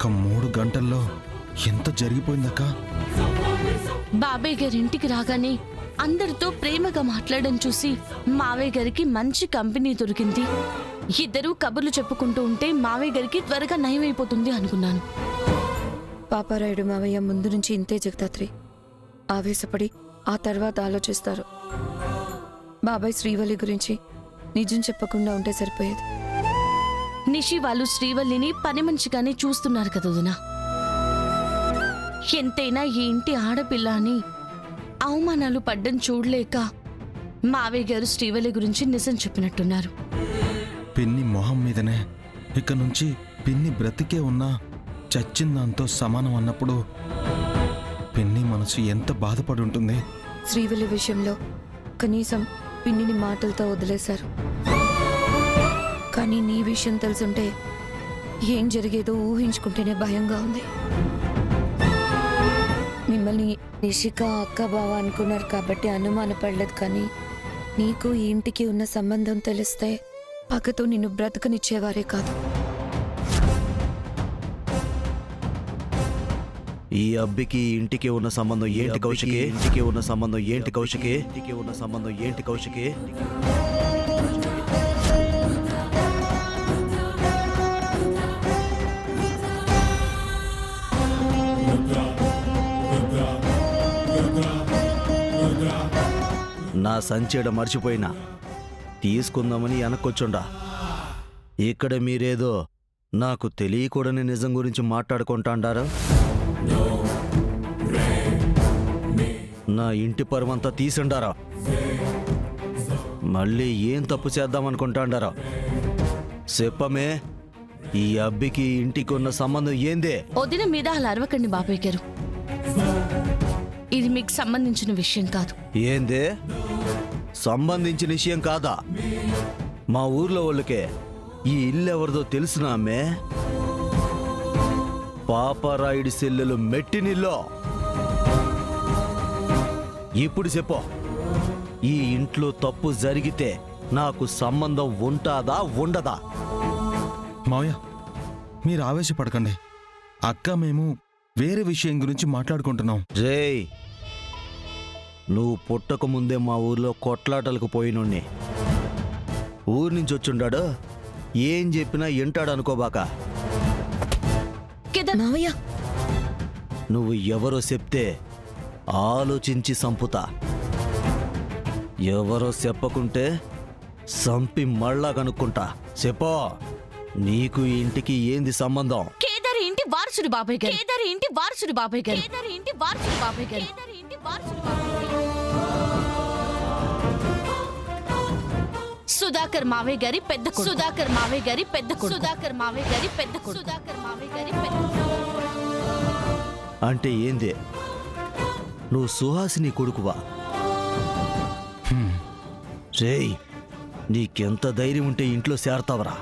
ఒక్క 3 గంటల్లో ఎంత జరిగిపోయిందక్క. బాబాయ్ గారి ఇంటికి రాగానే అందరితో ప్రేమగా మాట్లాడడం చూసి మావయ్య గారికి మంచి కంపెనీ దొరికింది. ఇద్దరూ కబుర్లు చెప్పుకుంటూ ఉంటే మావయ్య గారికి త్వరగా నయమైపోతుంది అనుకున్నాను. పాపారాయుడు మావయ్య ముందు నుంచి ఇంతే జగదాత్రి. ఆవేశపడి ఆ తర్వాత ఆలోచిస్తారు. బాబాయ్ శ్రీవల్లి గురించి నిజం చెప్పకుండా ఉంటే సరిపోయేది. నిషి వాళ్ళు శ్రీవల్లిని పని మనిషిగానే చూస్తున్నారు కదా వదినా. ఎంతైనా ఈ ఇంటి ఆడపిల్ల అని అవమానాలు పడ్డం చూడలేక మావయ్య గారు శ్రీవల్లి గురించి నిజం చెప్పినట్టున్నారు. పిన్ని మొహం మీదనే ఇక నుంచి పిన్ని బ్రతికే ఉన్నా చచ్చిందాంతో సమానం అన్నప్పుడు పిన్ని మనసు ఎంత బాధపడి ఉంటుంది. శ్రీవల్లి విషయంలో కనీసం పిన్నిని మాటలతో వదిలేశారు. కానీ నీ విషయం తెలుసుంటే ఏం జరిగేదో ఊహించుకుంటేనే భయంగా ఉంది. మిమ్మల్ని నిషిక అక్క బావ అనుకున్నారు కాబట్టి అనుమానపడలేదు. కానీ నీకు ఈ ఇంటికి ఉన్న సంబంధం తెలిస్తే పక్కతో నిన్ను బ్రతకనిచ్చేవారే కాదు. ఈ అబ్బికి ఇంటికి ఉన్న సంబంధం ఏంటి కౌశికి? ఇంటికి ఉన్న సంబంధం ఏంటి కౌశికి? ఇంటికి ఉన్న సంబంధం ఏంటి కౌశికి? నా సంచేడ మర్చిపోయినా తీసుకుందామని వెనక్కొచ్చుండా. ఇక్కడ మీరేదో నాకు తెలియకూడని నిజం గురించి మాట్లాడుకుంటాండారా? నా ఇంటి పరువంతా తీసిండారా? మళ్ళీ ఏం తప్పు చేద్దామనుకుంటాండారా? చెప్పమే, ఈ అబ్బికి ఇంటికి ఉన్న సంబంధం ఏందే? వదిన మీద అలా అరవకండి బాబాయ్ గారు. ఇది మీకు సంబంధించిన విషయం కాదు. ఏందే సంబంధించిన విషయం కాదా? మా ఊర్లో వాళ్ళకే ఈ ఇల్లు ఎవరిదో తెలుసునా అమ్మే? పాపారాయుడి సెల్లెలు మెట్టినిల్లో. ఇప్పుడు చెప్పు, ఈ ఇంట్లో తప్పు జరిగితే నాకు సంబంధం ఉంటాదా ఉండదా? మావయ్య మీరు ఆవేశపడకండి. అక్క మేము వేరే విషయం గురించి మాట్లాడుకుంటున్నాం. రేయ్, నువ్వు పుట్టక ముందే మా ఊర్లో కొట్లాటలకు పోయినోణ్ణి. ఊరి నుంచి వచ్చుండాడు, ఏం చెప్పినా వింటాడు అనుకోబాక. మావయ్య నువ్వు ఎవరో చెప్తే ఆలోచించి సంపుతా. ఎవరో చెప్పకుంటే సంపి మళ్ళా కనుక్కుంటా. చెప్పో, నీకు ఈ ఇంటికి ఏంది సంబంధం? కేదారి ఇంటి వారసుడు బాబాయ్ గారు. కేదారి ఇంటి వారసుడు బాబాయ్ గారు. కేదారి ఇంటి వారసుడు బాబాయ్ గారు. కేదారి ఇంటి వారసుడు బాబాయ్ గారు. సుధాకర్ మావయ్య గారి పెద్ద కొడుకు. సుధాకర్ మావయ్య గారి పెద్ద కొడుకు. సుధాకర్ మావయ్య గారి పెద్ద కొడుకు. సుధాకర్ మావయ్య గారి పెద్ద కొడుకు. అంటే ఏంది? నువ్వు సుహాసిని కొడుకువా? రేయ్, నీకెంత ధైర్యం ఉంటే ఇంట్లో చేరతావరా?